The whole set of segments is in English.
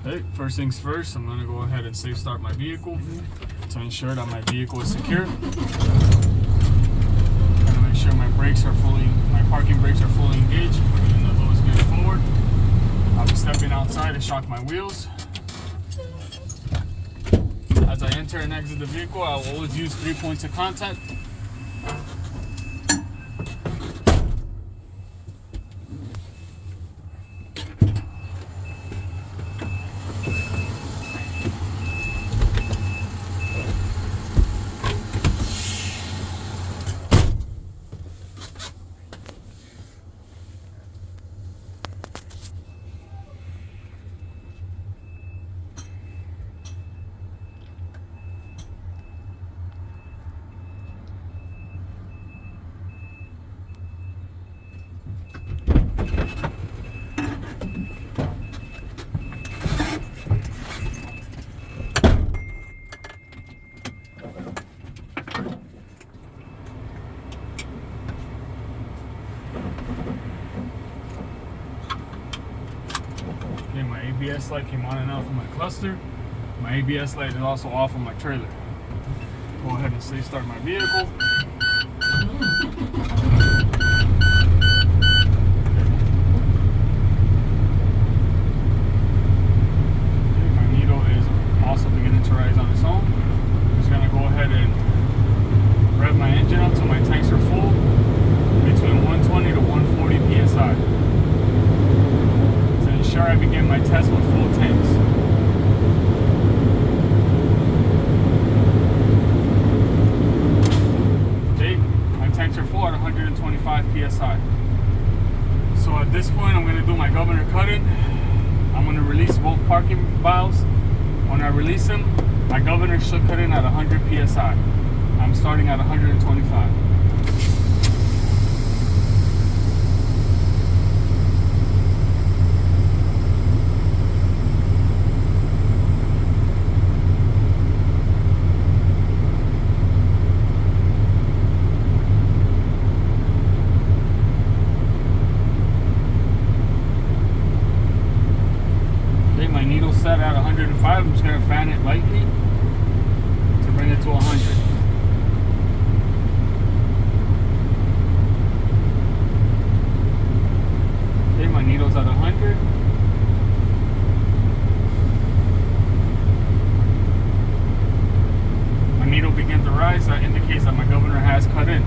Okay, first things first, I'm gonna go ahead and safe start my vehicle to ensure that my vehicle is secure. I'm gonna make sure my parking brakes are fully engaged, putting in the lowest gear forward. I'll be stepping outside to shock my wheels. As I enter and exit the vehicle, I will always use 3 points of contact. Okay, my ABS light came on and off of my cluster. My ABS light is also off on my trailer. Go ahead and safe start my vehicle. Also beginning to rise on its own. I'm just gonna go ahead and rev my engine up till my tanks are full, between 120 to 140 psi, to ensure I begin my test with full tanks. Okay, my tanks are full at 125 psi. So at this point, I'm gonna do my governor cut-in. I'm gonna release both parking valves. When I release them, my governor should cut in at 100 psi. I'm starting at 125. My needle's set at 105. I'm just going to fan it lightly to bring it to 100. Okay, my needle's at 100. My needle begins to rise. That indicates that my governor has cut in.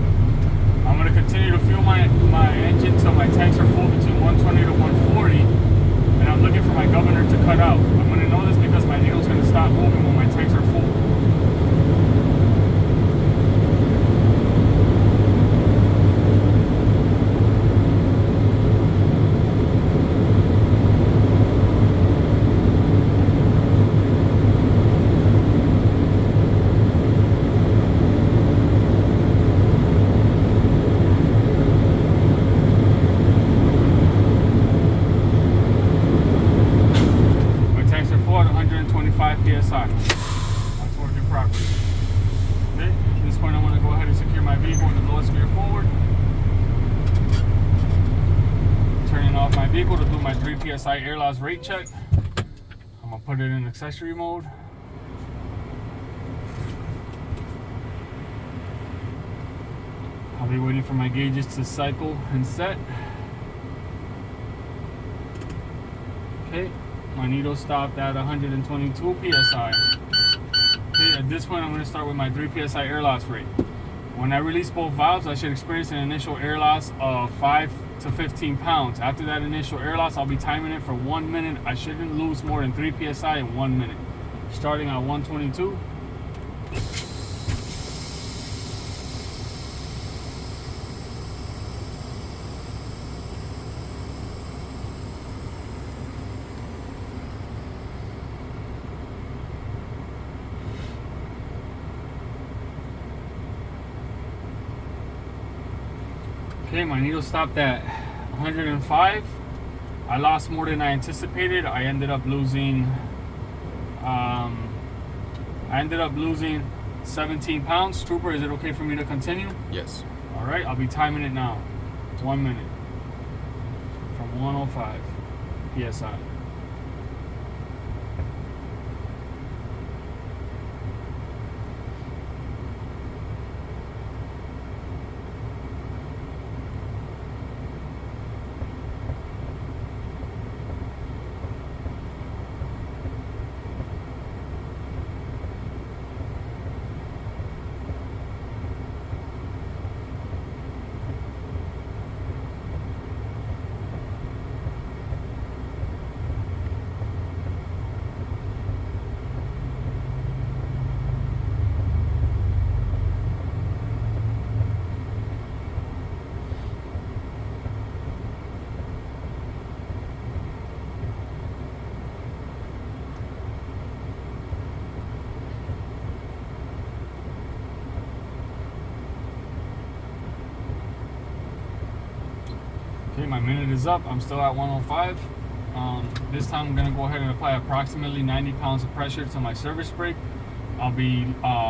I'm going to continue to fuel my engine till my tanks are full between 120 to 140. And I'm looking for my governor to cut out. I'm going to know this because my needle's going to stop moving when my tanks are full. PSI. That's working properly. Okay, at this point I'm going to go ahead and secure my vehicle in the lowest gear forward. Turning off my vehicle to do my 3 PSI air loss rate check. I'm going to put it in accessory mode. I'll be waiting for my gauges to cycle and set. Okay. My needle stopped at 122 psi. Okay, at this point, I'm going to start with my 3 psi air loss rate. When I release both valves, I should experience an initial air loss of 5 to 15 pounds. After that initial air loss, I'll be timing it for 1 minute. I shouldn't lose more than 3 psi in 1 minute. Starting at 122. Okay, my needle stopped at 105. I lost more than I anticipated. I ended up losing 17 pounds. Trooper, is it okay for me to continue? Yes. All right, I'll be timing it now. 1 minute. From 105 PSI. my minute is up. I'm still at 105. This time I'm going to go ahead and apply approximately 90 pounds of pressure to my service brake. I'll be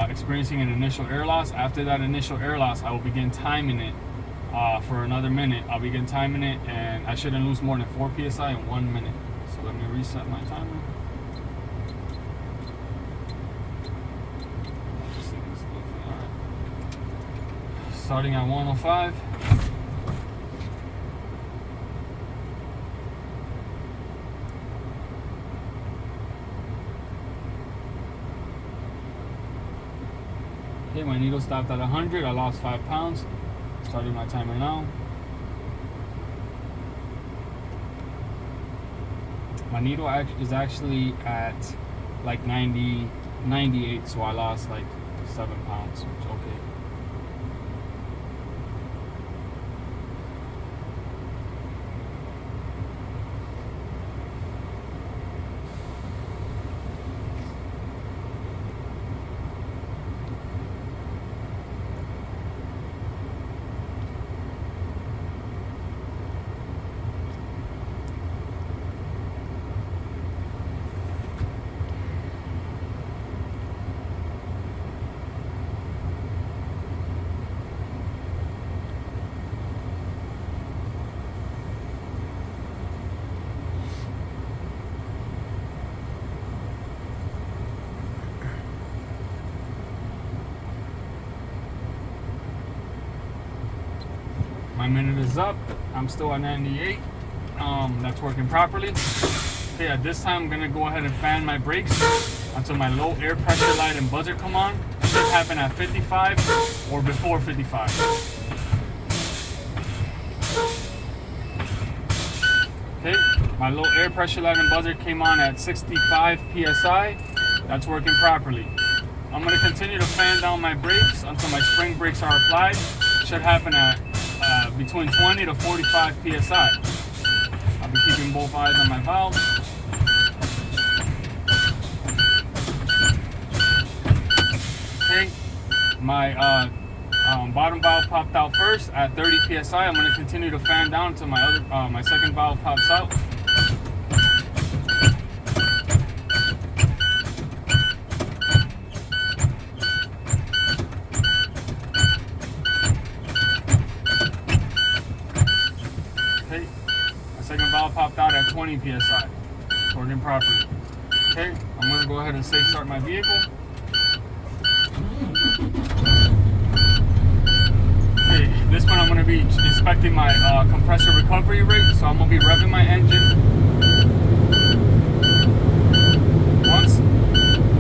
experiencing an initial air loss. After that initial air loss, I will begin timing it for another minute. I'll begin timing it, and I shouldn't lose more than 4 psi in 1 minute. So let me reset my timer. Starting at 105. Okay, my needle stopped at 100. I lost 5 pounds. Starting my timer now. My needle is actually at like 98, so I lost like 7 pounds. It's okay. My minute is up. I'm still at 98. That's working properly. Okay, at this time I'm gonna go ahead and fan my brakes until my low air pressure light and buzzer come on. It should happen at 55 or before 55. Okay, my low air pressure light and buzzer came on at 65 psi. That's working properly. I'm gonna continue to fan down my brakes until my spring brakes are applied. It should happen at between 20 to 45 psi. I'll be keeping both eyes on my valves. Okay, my bottom valve popped out first at 30 psi. I'm going to continue to fan down until my second valve pops out. Second valve popped out at 20 psi. It's working properly. Okay, I'm going to go ahead and safe start my vehicle. Okay, this one I'm going to be inspecting my compressor recovery rate. So I'm going to be revving my engine.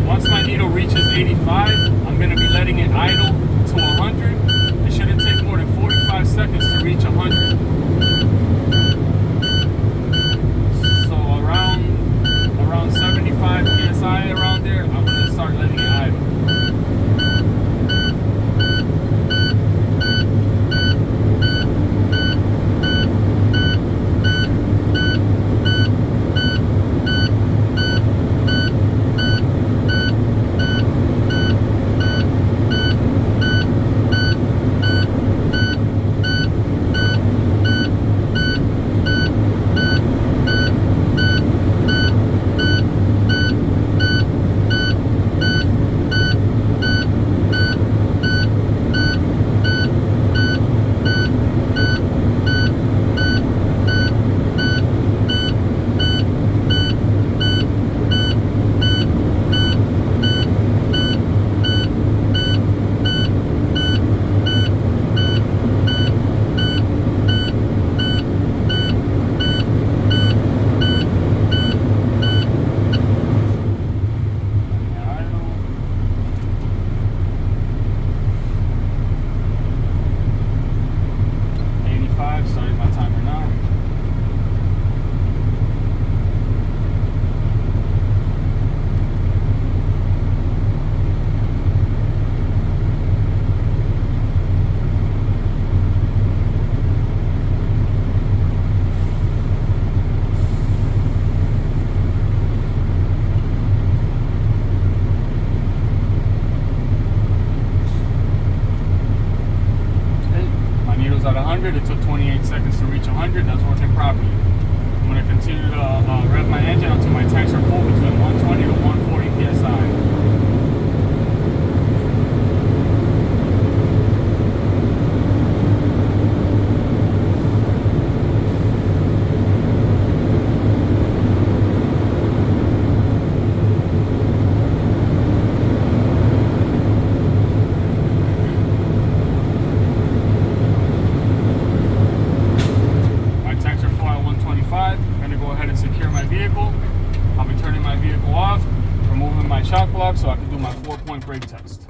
Once my needle reaches 85, I'm going to be letting it idle to 100. It shouldn't take more than 45 seconds to reach 100. Around 75 psi around there, I'm going to start letting it idle. shock block so I can do my 4-point brake test.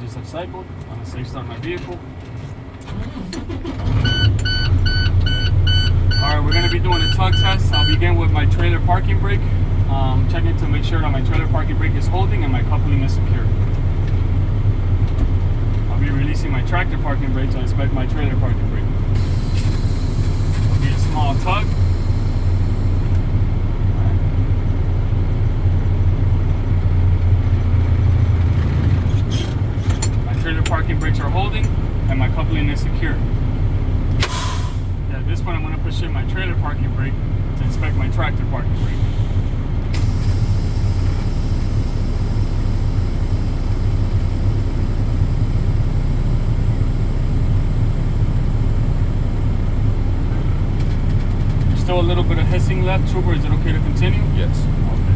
Just have cycled. I'm gonna safe start my vehicle. Alright, we're gonna be doing a tug test. I'll begin with my trailer parking brake. Checking to make sure that my trailer parking brake is holding and my coupling is secure. I'll be releasing my tractor parking brake to inspect my trailer parking brake. It'll be a small tug. Parking brakes are holding and my coupling is secure. At this point, I'm going to push in my trailer parking brake to inspect my tractor parking brake. There's still a little bit of hissing left. Trooper, is it okay to continue? Yes. Okay.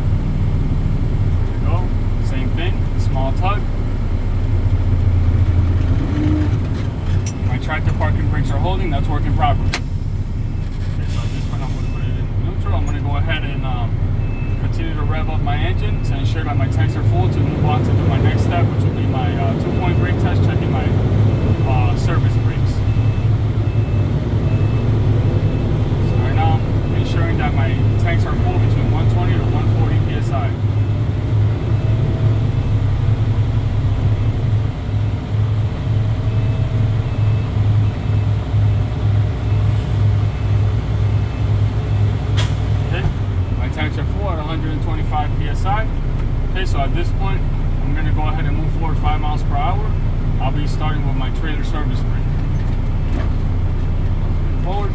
There we go. Same thing. Small tug. My tractor parking brakes are holding, that's working properly. Okay, so at this point I'm going to put it in neutral. I'm going to go ahead and continue to rev up my engine to ensure that my tanks are full to move on to do my next step, which will be my 2-point brake test, checking my service brakes. So right now I'm ensuring that my tanks are full between 120 to 140 psi. PSI. Okay, so at this point, I'm going to go ahead and move forward 5 miles per hour. I'll be starting with my trailer service brake. Forward.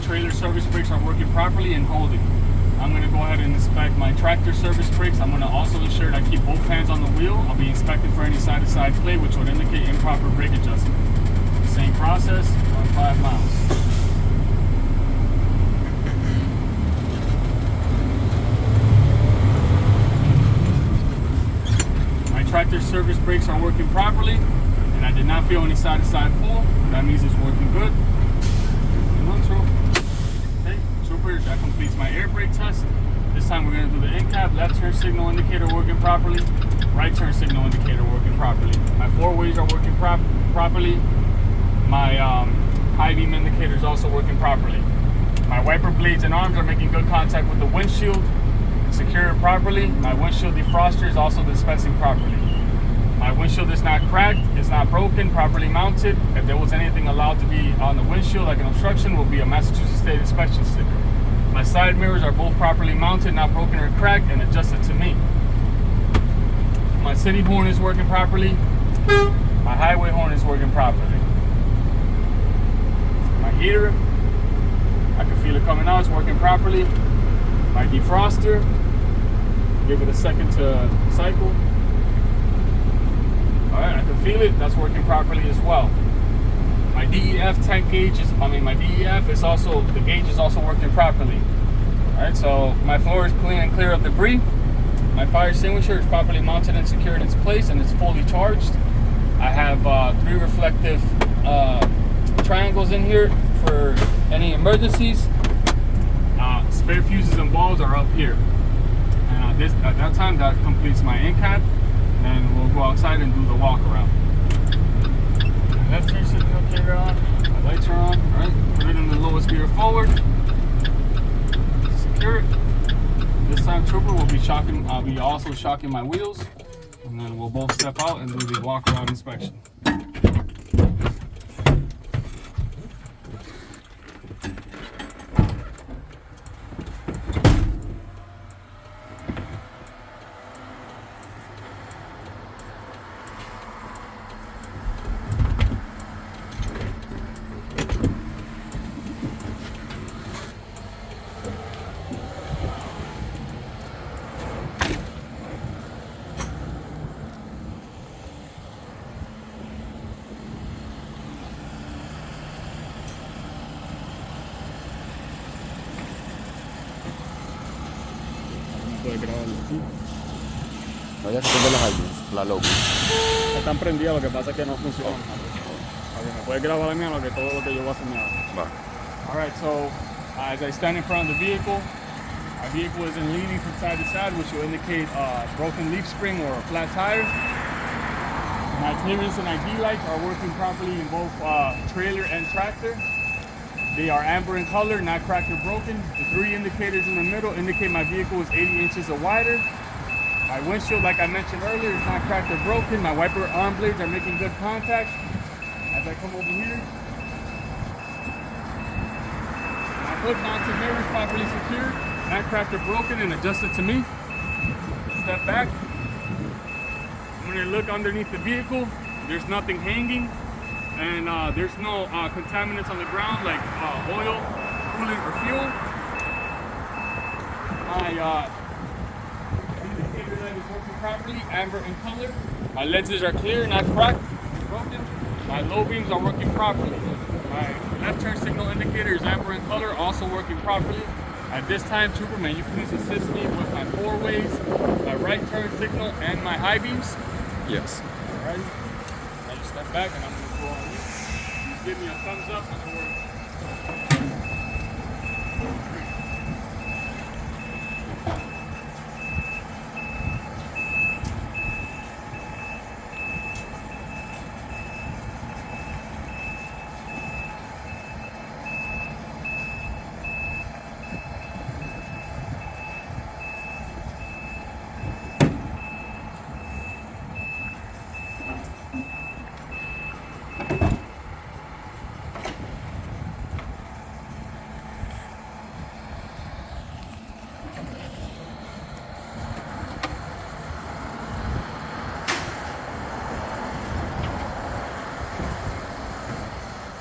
Trailer service brakes are working properly and holding. I'm going to go ahead and inspect my tractor service brakes. I'm going to also ensure that I keep both hands on the wheel. I'll be inspecting for any side-to-side play, which would indicate improper brake adjustment. Same process on 5 miles. My tractor service brakes are working properly, and I did not feel any side-to-side pull. That means it's working good. Neutral. That completes my air brake test. This time we're going to do the in-cab. Left turn signal indicator working properly. Right turn signal indicator working properly. My 4-ways are working properly. My high beam indicator is also working properly. My wiper blades and arms are making good contact with the windshield. Secured properly. My windshield defroster is also dispensing properly. My windshield is not cracked, it's not broken, properly mounted. If there was anything allowed to be on the windshield, like an obstruction, will be a Massachusetts State inspection sticker. My side mirrors are both properly mounted, not broken or cracked, and adjusted to me. My city horn is working properly. My highway horn is working properly. My heater, I can feel it coming out, it's working properly. My defroster, give it a second to cycle. Alright, I can feel it, that's working properly as well. My DEF tank gauge is, my DEF is also, the gauge is also working properly. Alright, so my floor is clean and clear of debris. My fire extinguisher is properly mounted and secured in its place and it's fully charged. I have 3 reflective triangles in here for any emergencies. Spare fuses and bulbs are up here. And at that time, that completes my in-cab. And we'll go outside and do the walk around. I'll be also shocking my wheels, and then we'll both step out and do the walk around inspection. Vaya que tengo las ayudas, la loca. Están prendidas, lo que pasa es que no funcionan. Okay, me puedes grabar a mí lo que todo lo que yo voy a señalar. Va. Alright, so as I stand in front of the vehicle, my vehicle isn't leaning from side to side, which will indicate broken leaf spring or a flat tire. My clearance and ID lights are working properly in both trailer and tractor. They are amber in color, not cracked or broken. The 3 indicators in the middle indicate my vehicle is 80 inches or wider. My windshield, like I mentioned earlier, is not cracked or broken. My wiper arm blades are making good contact. As I come over here, my hood mounted mirror is properly secured, not cracked or broken, and adjusted to me. Step back. I'm gonna look underneath the vehicle. There's nothing hanging, and there's no contaminants on the ground like oil, coolant, or fuel. My indicator light is working properly, amber in color. My lenses are clear, not cracked, broken. My low beams are working properly. My left turn signal indicator is amber in color, also working properly. At this time, Trooper, may you please assist me with my 4 ways, my right turn signal, and my high beams? Yes. Alright. Now you step back and I'm going to go on you. You give me a thumbs up and we're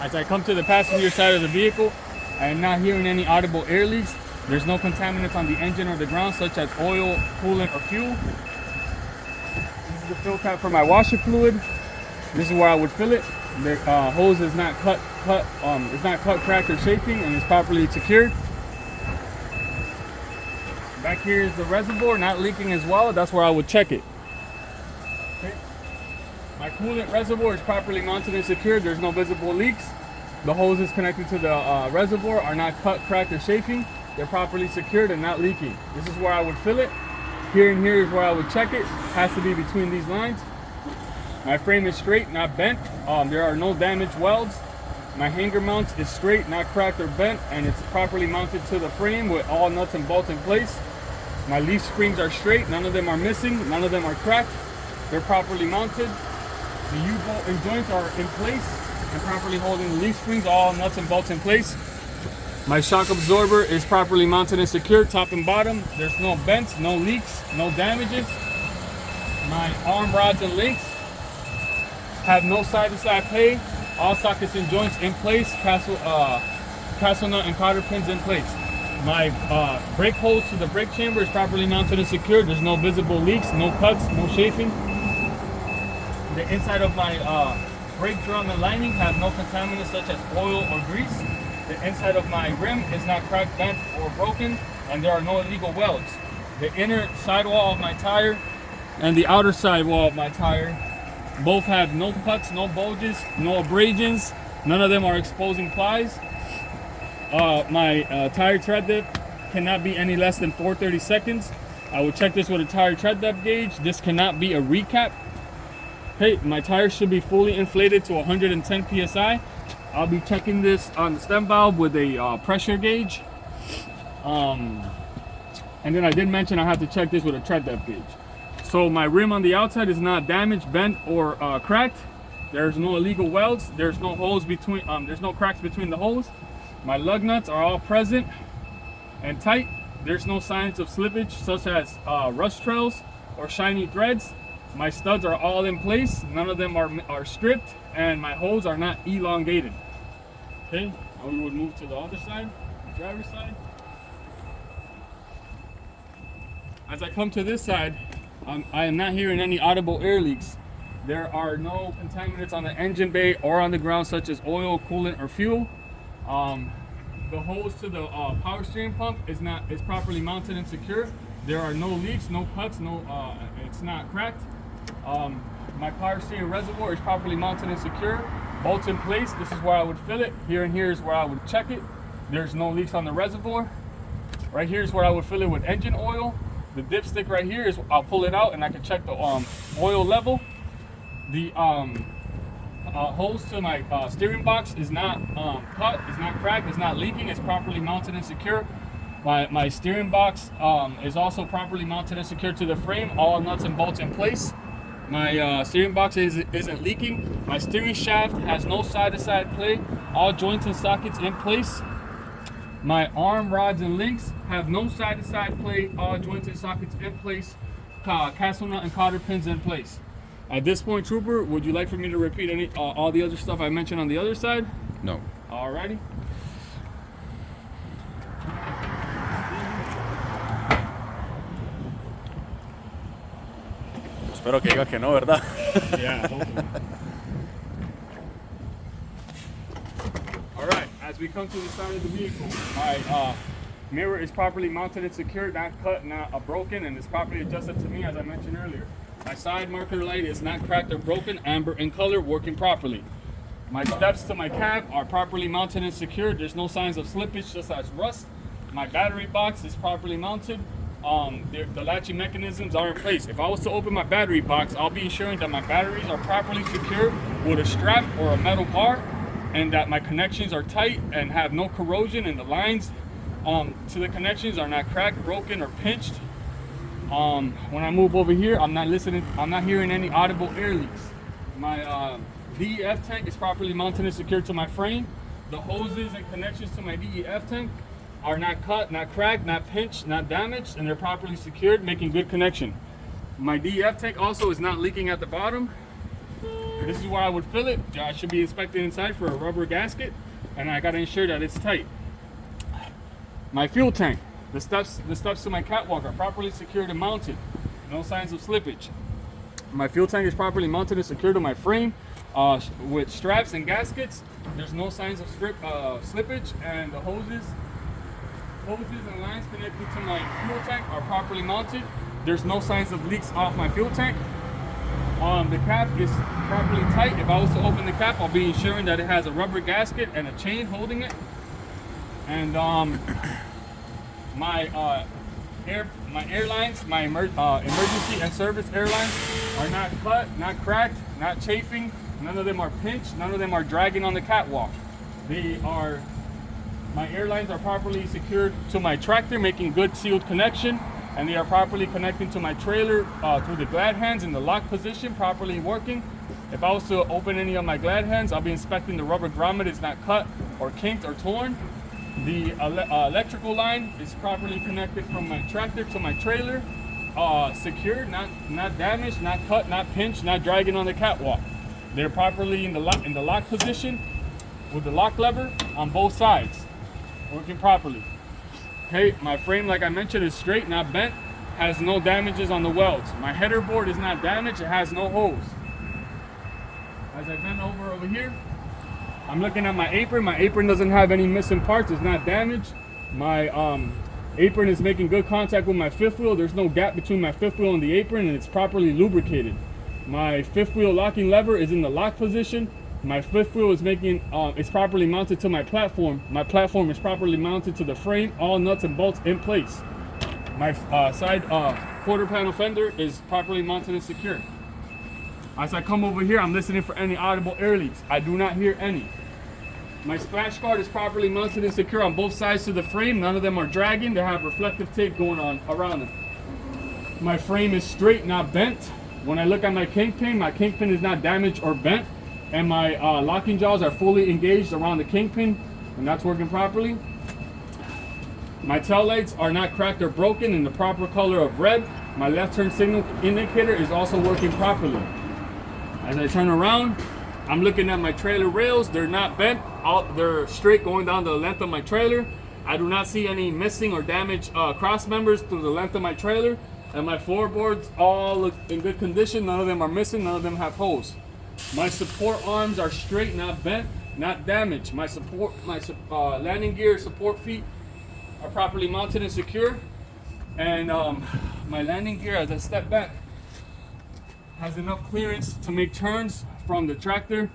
As I come to the passenger side of the vehicle, I am not hearing any audible air leaks. There's no contaminants on the engine or the ground, such as oil, coolant, or fuel. This is the fill cap for my washer fluid. This is where I would fill it. The hose is not cut, cracked, or chafing, and is properly secured. Back here is the reservoir, not leaking as well. That's where I would check it. Okay. My coolant reservoir is properly mounted and secured. There's no visible leaks. The hoses connected to the reservoir are not cut, cracked, or chafing. They're properly secured and not leaking. This is where I would fill it. Here and here is where I would check it. Has to be between these lines. My frame is straight, not bent. There are no damaged welds. My hanger mount is straight, not cracked or bent, and it's properly mounted to the frame with all nuts and bolts in place. My leaf springs are straight. None of them are missing. None of them are cracked. They're properly mounted. The U-bolt and joints are in place and properly holding the leaf springs, all nuts and bolts in place. My shock absorber is properly mounted and secured, top and bottom. There's no bends, no leaks, no damages. My arm rods and links have no side-to-side pay. All sockets and joints in place. Castle nut and cotter pins in place. My brake hose to the brake chamber is properly mounted and secured. There's no visible leaks, no cuts, no chafing. The inside of my brake drum and lining have no contaminants such as oil or grease. The inside of my rim is not cracked, bent, or broken, and there are no illegal welds. The inner sidewall of my tire and the outer sidewall of my tire both have no cuts, no bulges, no abrasions. None of them are exposing plies. My tire tread depth cannot be any less than 4/32. I will check this with a tire tread depth gauge. This cannot be a recap. Hey, my tires should be fully inflated to 110 psi. I'll be checking this on the stem valve with a pressure gauge. And then I did mention I have to check this with a tread depth gauge. So my rim on the outside is not damaged, bent, or cracked. There's no illegal welds. There's no holes between. There's no cracks between the holes. My lug nuts are all present and tight. There's no signs of slippage, such as rust trails or shiny threads. My studs are all in place. None of them are stripped, and my holes are not elongated. Okay, now we would move to the other side, the driver's side. As I come to this side, I am not hearing any audible air leaks. There are no contaminants on the engine bay or on the ground, such as oil, coolant, or fuel. The hose to the power steering pump is properly mounted and secure. There are no leaks, no cuts, it's not cracked. My power steering reservoir is properly mounted and secure. Bolts in place. This is where I would fill it. Here and here is where I would check it. There's no leaks on the reservoir. Right here is where I would fill it with engine oil. The dipstick right here is I'll pull it out and I can check the oil level. The hose to my steering box is not cut, it's not cracked, it's not leaking, it's properly mounted and secure. My steering box is also properly mounted and secure to the frame, all nuts and bolts in place. My steering box isn't leaking. My steering shaft has no side-to-side play, all joints and sockets in place. My arm rods and links have no side-to-side play, all joints and sockets in place, castle nut and cotter pins in place. At this point, Trooper, would you like for me to repeat all the other stuff I mentioned on the other side? No. Alrighty. Espero que digas que no, ¿verdad? Yeah, hopefully. Alright, as we come to the side of the vehicle, my mirror is properly mounted and secured, not cut, not broken, and it's properly adjusted to me, as I mentioned earlier. My side marker light is not cracked or broken, amber in color, working properly. My steps to my cab are properly mounted and secured. There's no signs of slippage, such as rust. My battery box is properly mounted. The latching mechanisms are in place. If I was to open my battery box, I'll be ensuring that my batteries are properly secured with a strap or a metal bar, and that my connections are tight and have no corrosion, and the lines to the connections are not cracked, broken, or pinched. When I move over here, I'm not hearing any audible air leaks. My DEF tank is properly mounted and secured to my frame. The hoses and connections to my DEF tank are not cut, not cracked, not pinched, not damaged, and they're properly secured, making good connection. My DEF tank also is not leaking at the bottom. This is where I would fill it. I should be inspecting inside for a rubber gasket, and I gotta ensure that it's tight. My fuel tank. The steps to my catwalk are properly secured and mounted. No signs of slippage. My fuel tank is properly mounted and secured to my frame with straps and gaskets. There's no signs of slippage, and the hoses and lines connected to my fuel tank are properly mounted. There's no signs of leaks off my fuel tank. The cap is properly tight. If I was to open the cap, I'll be ensuring that it has a rubber gasket and a chain holding it. And my airlines, my emergency and service airlines are not cut, not cracked, not chafing. None of them are pinched. None of them are dragging on the catwalk. My airlines are properly secured to my tractor, making good sealed connection, and they are properly connecting to my trailer through the glad hands in the lock position, properly working. If I was to open any of my glad hands, I'll be inspecting the rubber grommet is not cut or kinked or torn. The electrical line is properly connected from my tractor to my trailer, secured, not damaged, not cut, not pinched, not dragging on the catwalk. They're properly in the lock position with the lock lever on both sides, working properly. Okay, my frame, like I mentioned, is straight, not bent, has no damages on the welds. My header board is not damaged, it has no holes. As I bend over here, I'm looking at my apron. My apron doesn't have any missing parts, it's not damaged. My apron is making good contact with my fifth wheel. There's no gap between my fifth wheel and the apron, and it's properly lubricated. My fifth wheel locking lever is in the lock position. My fifth wheel is it's properly mounted to my platform. My platform is properly mounted to the frame, all nuts and bolts in place. My side quarter panel fender is properly mounted and secure. As I come over here, I'm listening for any audible air leaks. I do not hear any. My splash guard is properly mounted and secure on both sides to the frame. None of them are dragging. They have reflective tape going on around them. My frame is straight, not bent. When I look at my kingpin is not damaged or bent. And my locking jaws are fully engaged around the kingpin, and that's working properly. My tail lights are not cracked or broken in the proper color of red. My left turn signal indicator is also working properly. As I turn around, I'm looking at my trailer rails. They're not bent. They're straight going down the length of my trailer. I do not see any missing or damaged cross members through the length of my trailer. And my floorboards all look in good condition. None of them are missing. None of them have holes. My support arms are straight, not bent, not damaged. My landing gear support feet are properly mounted and secure. And my landing gear, as I step back, has enough clearance to make turns from the tractor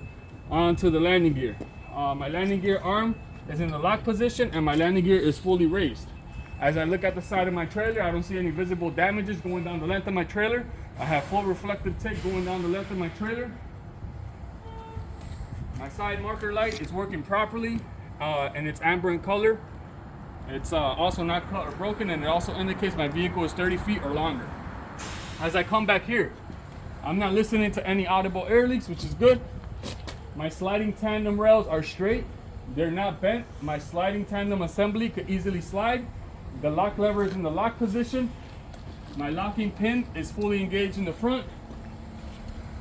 onto the landing gear. My landing gear arm is in the lock position and my landing gear is fully raised. As I look at the side of my trailer, I don't see any visible damages going down the length of my trailer. I have full reflective tape going down the length of my trailer. My side marker light is working properly and it's amber in color. It's also not cut or broken, and it also indicates my vehicle is 30 feet or longer. As I come back here, I'm not listening to any audible air leaks, which is good. My sliding tandem rails are straight. They're not bent. My sliding tandem assembly could easily slide. The lock lever is in the lock position. My locking pin is fully engaged in the front.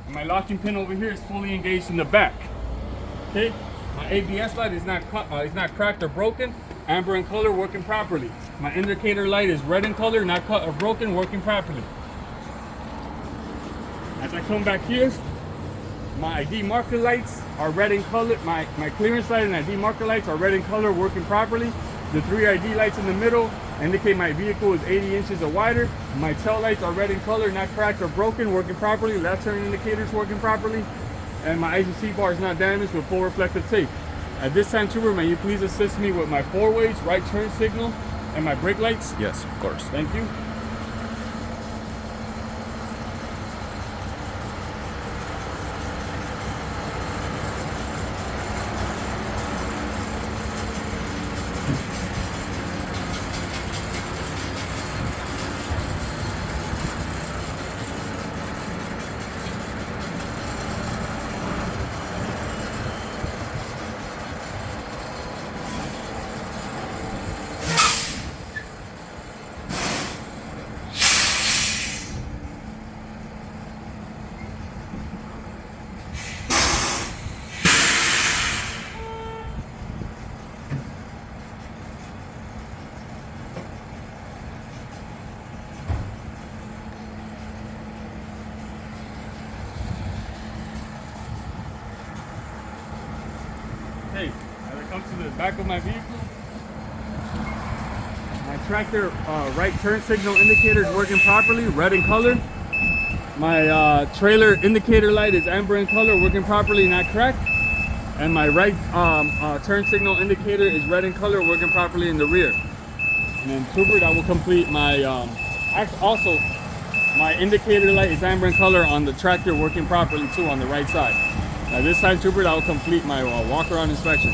And my locking pin over here is fully engaged in the back. Okay, my ABS light is not cracked or broken. Amber in color, working properly. My indicator light is red in color, not cut or broken, working properly. As I come back here, my ID marker lights are red in color. My clearance light and ID marker lights are red in color, working properly. The 3 ID lights in the middle indicate my vehicle is 80 inches or wider. My tail lights are red in color, not cracked or broken, working properly. Left turn indicators working properly. And my IGC bar is not damaged with full reflective tape. At this time, Trooper, may you please assist me with my 4-ways, right turn signal, and my brake lights? Yes, of course. Thank you. Hey, as I come to the back of my vehicle, my tractor right turn signal indicator is working properly, red in color. My trailer indicator light is amber in color, working properly, not cracked. And my right turn signal indicator is red in color, working properly in the rear. And then Trooper, I will complete my, also my indicator light is amber in color on the tractor, working properly too on the right side. Now this time, Trooper, I will complete my walk around inspection.